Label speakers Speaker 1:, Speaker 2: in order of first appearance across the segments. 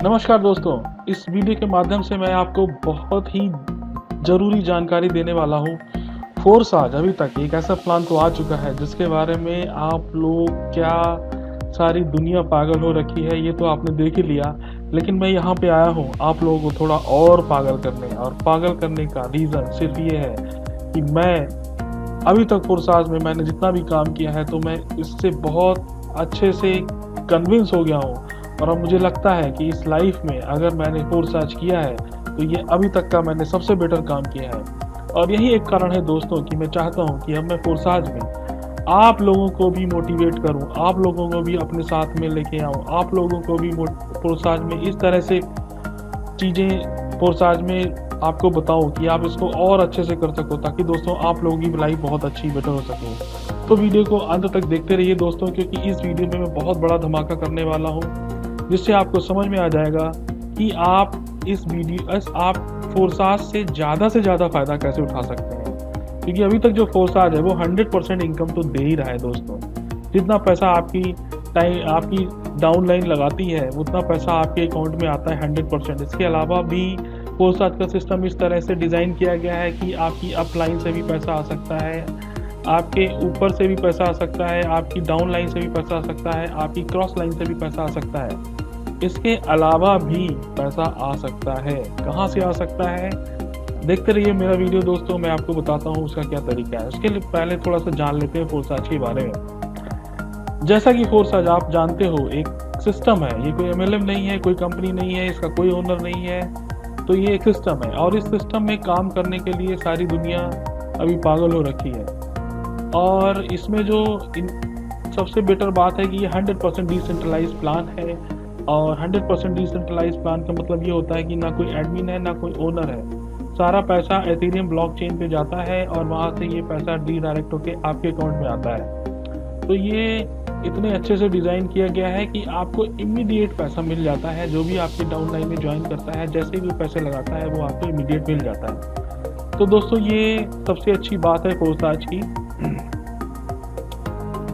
Speaker 1: नमस्कार दोस्तों, इस वीडियो के माध्यम से मैं आपको बहुत ही ज़रूरी जानकारी देने वाला हूँ। फ़ोर्सआज अभी तक एक ऐसा प्लान तो आ चुका है जिसके बारे में आप लोग क्या सारी दुनिया पागल हो रखी है, ये तो आपने देख ही लिया। लेकिन मैं यहाँ पे आया हूँ आप लोगों को थोड़ा और पागल करने, और पागल करने का रीज़न सिर्फ़ ये है कि मैं अभी तक फ़ोर्सआज में मैंने जितना भी काम किया है, तो मैं इससे बहुत अच्छे से कन्विंस हो गया हूँ। और अब मुझे लगता है कि इस लाइफ में अगर मैंने फ़ोर्सआज किया है, तो ये अभी तक का मैंने सबसे बेटर काम किया है। और यही एक कारण है दोस्तों कि मैं चाहता हूँ कि अब मैं फ़ोर्सआज में आप लोगों को भी मोटिवेट करूँ, आप लोगों को भी अपने साथ में लेके आऊँ, आप लोगों को भी फ़ोर्सआज में इस तरह से चीज़ें फ़ोर्सआज में आपको बताऊँ कि आप इसको और अच्छे से कर सको, ताकि दोस्तों आप लोगों की लाइफ बहुत अच्छी बेटर हो सके। तो वीडियो को अंत तक देखते रहिए दोस्तों, क्योंकि इस वीडियो में मैं बहुत बड़ा धमाका करने वाला हूँ, जिससे आपको समझ में आ जाएगा कि आप आप फ़ोर्सआज से ज़्यादा फ़ायदा कैसे उठा सकते हैं। क्योंकि अभी तक जो फ़ोर्सआज है वो 100% इनकम तो दे ही रहा है दोस्तों। जितना पैसा आपकी डाउनलाइन लगाती है, उतना पैसा आपके अकाउंट में आता है 100%। इसके अलावा भी फ़ोर्सआज का सिस्टम इस तरह से डिज़ाइन किया गया है कि आपकी अपलाइन से भी पैसा आ सकता है, आपके ऊपर से भी पैसा आ सकता है, आपकी डाउन लाइन से भी पैसा आ सकता है, आपकी क्रॉस लाइन से भी पैसा आ सकता है। इसके अलावा भी पैसा आ सकता है। कहाँ से आ सकता है? देखते रहिए मेरा वीडियो दोस्तों, मैं आपको बताता हूँ उसका क्या तरीका है। उसके लिए पहले थोड़ा सा जान लेते हैं फ़ोर्सआज के बारे में। जैसा कि फ़ोर्सआज आप जानते हो एक सिस्टम है, ये कोई एमएलएम नहीं है, कोई कंपनी नहीं है, इसका कोई ओनर नहीं है। तो ये एक सिस्टम है, और इस सिस्टम में काम करने के लिए सारी दुनिया अभी पागल हो रखी है। और इसमें जो सबसे बेटर बात है कि ये 100% डिसेंट्रलाइज प्लान है। और 100% डिसेंट्रलाइज प्लान का मतलब ये होता है कि ना कोई एडमिन है, ना कोई ओनर है। सारा पैसा एथेरियम ब्लॉकचेन पे जाता है और वहाँ से ये पैसा रीडायरेक्ट होके आपके अकाउंट में आता है। तो ये इतने अच्छे से डिज़ाइन किया गया है कि आपको इमीडिएट पैसा मिल जाता है। जो भी आपकी डाउनलाइन में ज्वाइन करता है, जैसे भी पैसे लगाता है, वो आपको इमीडिएट मिल जाता है। तो दोस्तों ये सबसे अच्छी बात है फ़ोर्सआज की।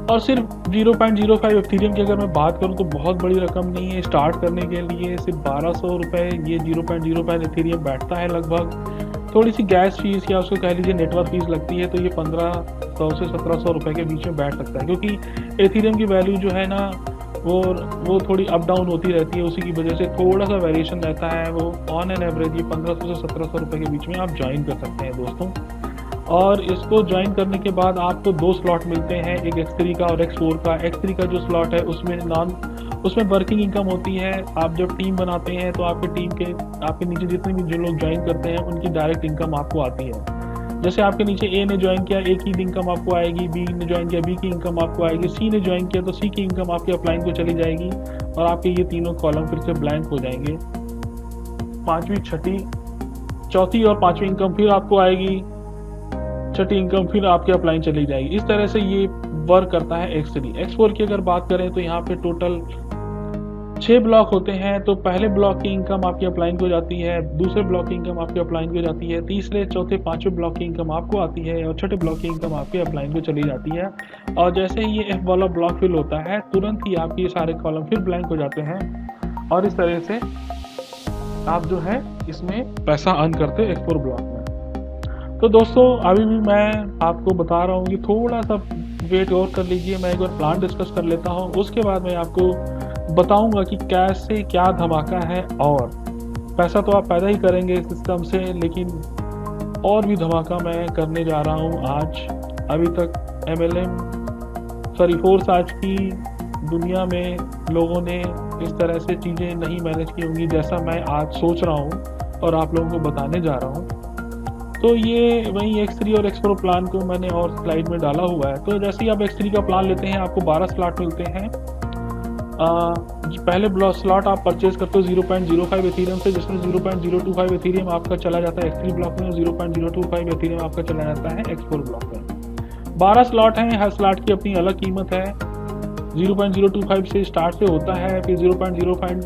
Speaker 1: और सिर्फ 0.05 एथेरियम की अगर मैं बात करूं तो बहुत बड़ी रकम नहीं है। स्टार्ट करने के लिए सिर्फ 1200 रुपये ये 0.05 एथेरियम बैठता है लगभग। थोड़ी सी गैस फीस या उसको कह लीजिए नेटवर्क फीस लगती है, तो ये 1500 से 1700 रुपये के बीच में बैठ सकता है। क्योंकि एथेरियम की वैल्यू जो है ना वो थोड़ी अप डाउन होती रहती है, उसी की वजह से थोड़ा सा वेरिएशन रहता है। वो ऑन एन एवरेज ये 1500 से 1700 रुपये के बीच में आप ज्वाइन कर सकते हैं दोस्तों। और इसको ज्वाइन करने के बाद आपको 2 स्लॉट मिलते हैं, एक X3 का और X4 का। X3 का जो स्लॉट है उसमें वर्किंग इनकम होती है। आप जब टीम बनाते हैं तो आपके नीचे जितने भी जो लोग ज्वाइन करते हैं उनकी डायरेक्ट इनकम आपको आती है। जैसे आपके नीचे ए ने ज्वाइन किया, ए की इनकम आपको आएगी, बी ने ज्वाइन किया, बी की इनकम आपको आएगी, सी ने ज्वाइन किया तो सी की इनकम आपके अपलाइन को चली जाएगी, और आपके ये तीनों कॉलम फिर से ब्लैंक हो जाएंगे। पाँचवीं, छठी, चौथी और पाँचवीं इनकम फिर आपको आएगी, छठी इनकम फिर आपके अपलाइन चली जाएगी। इस तरह से ये वर्क करता है X3। X4 की अगर बात करें तो यहाँ पे टोटल 6 ब्लॉक होते हैं। तो पहले ब्लॉक की इनकम आपके अपलाइन को जाती है, दूसरे ब्लॉक की इनकम आपके अपलाइन को जाती है, तीसरे, चौथे, पांचवें ब्लॉक की इनकम आपको आती है, और छठे ब्लॉक की इनकम आपके अपलाइन को चली जाती है। और जैसे ही ये F वाला ब्लॉक फिल होता है, तुरंत ही आपके ये सारे कॉलम फिर ब्लैंक हो जाते हैं, और इस तरह से आप जो है इसमें पैसा अर्न करते हैं X4 ब्लॉक में। तो दोस्तों अभी भी मैं आपको बता रहा हूँ कि थोड़ा सा वेट और कर लीजिए, मैं एक बार प्लान डिस्कस कर लेता हूँ, उसके बाद मैं आपको बताऊंगा कि कैसे क्या धमाका है। और पैसा तो आप पैदा ही करेंगे इस सिस्टम से, लेकिन और भी धमाका मैं करने जा रहा हूँ आज। अभी तक फ़ोर्सआज की दुनिया में लोगों ने इस तरह से चीज़ें नहीं मैनेज की होंगी जैसा मैं आज सोच रहा हूँ और आप लोगों को बताने जा रहा हूँ। तो ये वही X3 और X4 प्लान को मैंने और स्लाइड में डाला हुआ है। तो जैसे ही आप X3 का प्लान लेते हैं, आपको 12 स्लॉट मिलते हैं। पहले स्लॉट आप परचेज करते हो 0.05 एथेरियम से, जिसमें 0.025 एथेरियम आपका चला जाता है X3 ब्लॉक में, और 0.025 एथेरियम आपका चला जाता है X4 ब्लॉक में। 12 स्लॉट हैं, हर स्लॉट की अपनी अलग कीमत है। 0.025 से स्टार्ट से होता है, फिर 0.05,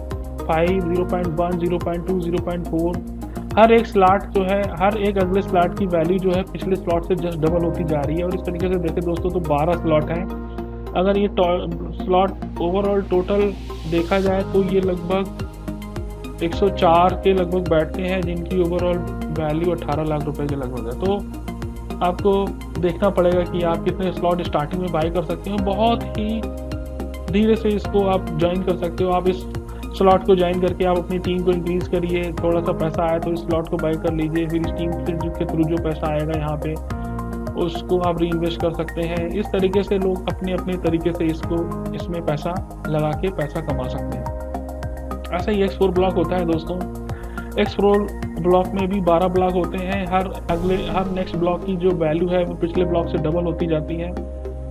Speaker 1: 0.1, 0.2, 0.4। हर एक स्लॉट जो है, हर एक अगले स्लॉट की वैल्यू जो है पिछले स्लॉट से जस्ट डबल होती जा रही है। और इस तरीके से देखें दोस्तों तो 12 स्लॉट हैं। अगर ये स्लॉट ओवरऑल टोटल देखा जाए तो ये लगभग 104 के लगभग बैठते हैं, जिनकी ओवरऑल वैल्यू 18 लाख रुपए के लगभग है। तो आपको देखना पड़ेगा कि आप कितने स्लॉट स्टार्टिंग में बाई कर सकते हो। बहुत ही धीरे से इसको आप ज्वाइन कर सकते हो। आप इस स्लॉट को ज्वाइन करके आप अपनी टीम को इंक्रीज करिए, थोड़ा सा पैसा आया तो इस स्लॉट को बाई कर लीजिए, फिर इस टीम के थ्रू जो पैसा आएगा यहाँ पे उसको आप री इन्वेस्ट कर सकते हैं। इस तरीके से लोग अपने अपने तरीके से इसमें पैसा लगा के पैसा कमा सकते हैं। ऐसा ही X4 ब्लॉक होता है दोस्तों। X4 ब्लॉक में भी 12 ब्लॉक होते हैं। हर नेक्स्ट ब्लॉक की जो वैल्यू है वो पिछले ब्लॉक से डबल होती जाती है,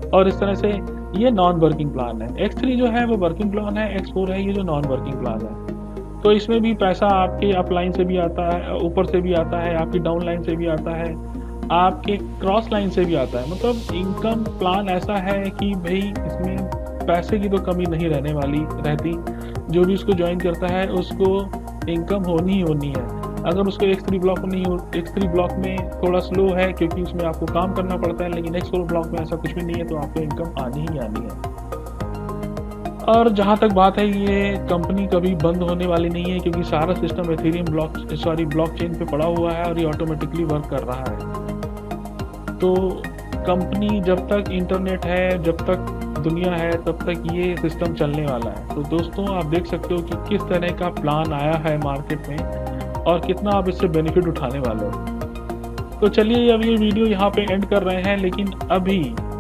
Speaker 1: और इस तरह से ये नॉन वर्किंग प्लान है। X3 जो है वो वर्किंग प्लान है, X4 है ये जो नॉन वर्किंग प्लान है। तो इसमें भी पैसा आपके अप लाइन से भी आता है, ऊपर से भी आता है, आपकी डाउन लाइन से भी आता है, आपके क्रॉस लाइन से भी आता है। मतलब इनकम प्लान ऐसा है कि भाई इसमें पैसे की तो कमी नहीं रहने वाली रहती। जो भी इसको ज्वाइन करता है उसको इनकम होनी ही होनी है। अगर उसको X3 ब्लॉक X3 ब्लॉक में थोड़ा स्लो है क्योंकि उसमें आपको काम करना पड़ता है, लेकिन X4 ब्लॉक में ऐसा कुछ भी नहीं है, तो आपको इनकम आनी ही आनी है। और जहाँ तक बात है, ये कंपनी कभी बंद होने वाली नहीं है, क्योंकि सारा सिस्टम एथेरियम ब्लॉकचेन पे पड़ा हुआ है और ये ऑटोमेटिकली वर्क कर रहा है। तो कंपनी जब तक इंटरनेट है, जब तक दुनिया है, तब तक ये सिस्टम चलने वाला है। तो दोस्तों आप देख सकते हो कि किस तरह का प्लान आया है मार्केट में और कितना आप इससे बेनिफिट उठाने वाले हो। तो चलिए अब ये वीडियो यहाँ पे एंड कर रहे हैं, लेकिन अभी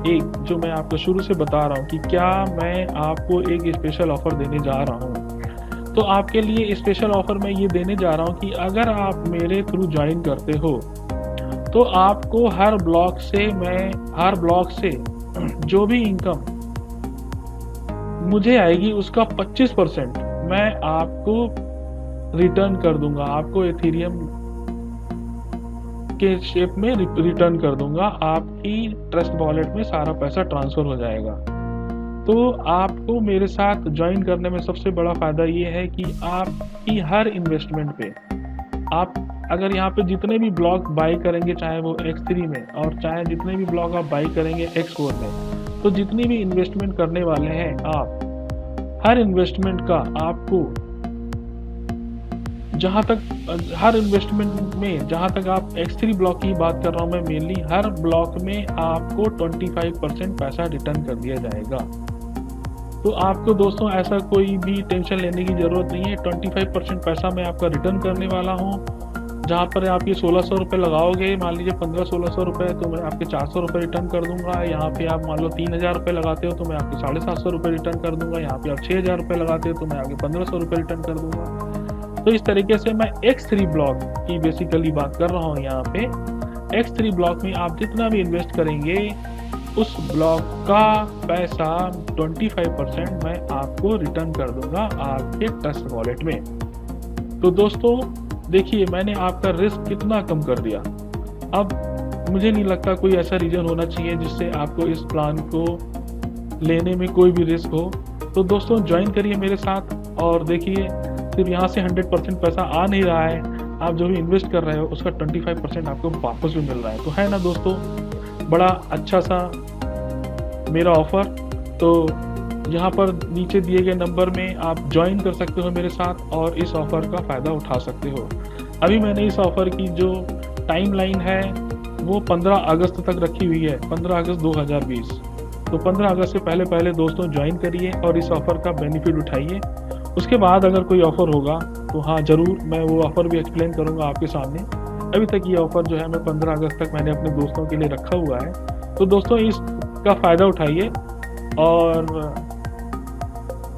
Speaker 1: एक जो मैं आपको शुरू से बता रहा हूँ कि क्या मैं आपको एक स्पेशल ऑफर देने जा रहा हूँ। तो आपके लिए स्पेशल ऑफर मैं ये देने जा रहा हूँ कि अगर आप मेरे थ्रू ज्वाइन करते हो तो आपको हर ब्लॉक से जो भी इनकम मुझे आएगी उसका 25% मैं आपको रिटर्न कर दूंगा। आपको एथेरियम के शेप में रिटर्न कर दूंगा। आपकी ट्रस्ट वॉलेट में सारा पैसा ट्रांसफर हो जाएगा। तो आपको मेरे साथ ज्वाइन करने में सबसे बड़ा फायदा ये है कि आपकी हर इन्वेस्टमेंट पे आप अगर यहाँ पे जितने भी ब्लॉक बाई करेंगे, चाहे वो X3 में और चाहे जितने भी ब्लॉक आप बाई करेंगे X4 में, तो जितनी भी इन्वेस्टमेंट करने वाले हैं आप, हर इन्वेस्टमेंट का आपको जहाँ तक आप X3 ब्लॉक की बात कर रहा हूँ मैं मेनली, हर ब्लॉक में आपको 25% पैसा रिटर्न कर दिया जाएगा। तो आपको दोस्तों ऐसा कोई भी टेंशन लेने की ज़रूरत नहीं है। 25% पैसा मैं आपका रिटर्न करने वाला हूँ। जहाँ पर आप ये 1600 रुपये लगाओगे, मान लीजिए 1500-1600 रुपये, तो मैं आपके 400 रुपये रिटर्न कर दूंगा। यहाँ पे आप मान लो 3000 रुपये लगाते हो तो मैं आपके 750 रुपये रिटर्न कर दूंगा। यहाँ पे आप 6000 रुपये लगाते हो तो मैं आपके 1500 रुपये रिटर्न कर दूंगा। तो इस तरीके से मैं X3 ब्लॉक की बेसिकली बात कर रहा हूँ। यहाँ पे X3 ब्लॉक में आप जितना भी इन्वेस्ट करेंगे उस ब्लॉक का पैसा 25% मैं आपको रिटर्न कर दूंगा आपके ट्रस्ट वॉलेट में। तो दोस्तों देखिए, मैंने आपका रिस्क कितना कम कर दिया। अब मुझे नहीं लगता कोई ऐसा रीजन होना चाहिए जिससे आपको इस प्लान को लेने में कोई भी रिस्क हो। तो दोस्तों ज्वाइन करिए मेरे साथ और देखिए, सिर्फ यहाँ से 100% पैसा आ नहीं रहा है, आप जो भी इन्वेस्ट कर रहे हो उसका 25% आपको वापस भी मिल रहा है। तो है ना दोस्तों, बड़ा अच्छा सा मेरा ऑफर। तो यहाँ पर नीचे दिए गए नंबर में आप ज्वाइन कर सकते हो मेरे साथ और इस ऑफ़र का फ़ायदा उठा सकते हो। अभी मैंने इस ऑफ़र की जो टाइम लाइन है वो 15 अगस्त तक रखी हुई है, 15 अगस्त 2020। तो 15 अगस्त से पहले दोस्तों ज्वाइन करिए और इस ऑफ़र का बेनिफिट उठाइए। उसके बाद अगर कोई ऑफ़र होगा तो हाँ ज़रूर मैं वो ऑफ़र भी एक्सप्लेन करूँगा आपके सामने। अभी तक ये ऑफ़र जो है मैं 15 अगस्त तक मैंने अपने दोस्तों के लिए रखा हुआ है। तो दोस्तों इसका फ़ायदा उठाइए, और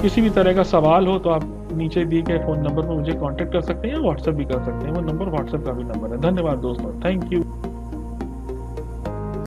Speaker 1: किसी भी तरह का सवाल हो तो आप नीचे दिए गए फ़ोन नंबर पर मुझे कांटेक्ट कर सकते हैं या व्हाट्सएप भी कर सकते हैं। वो नंबर व्हाट्सएप का भी नंबर है। धन्यवाद दोस्तों, थैंक यू।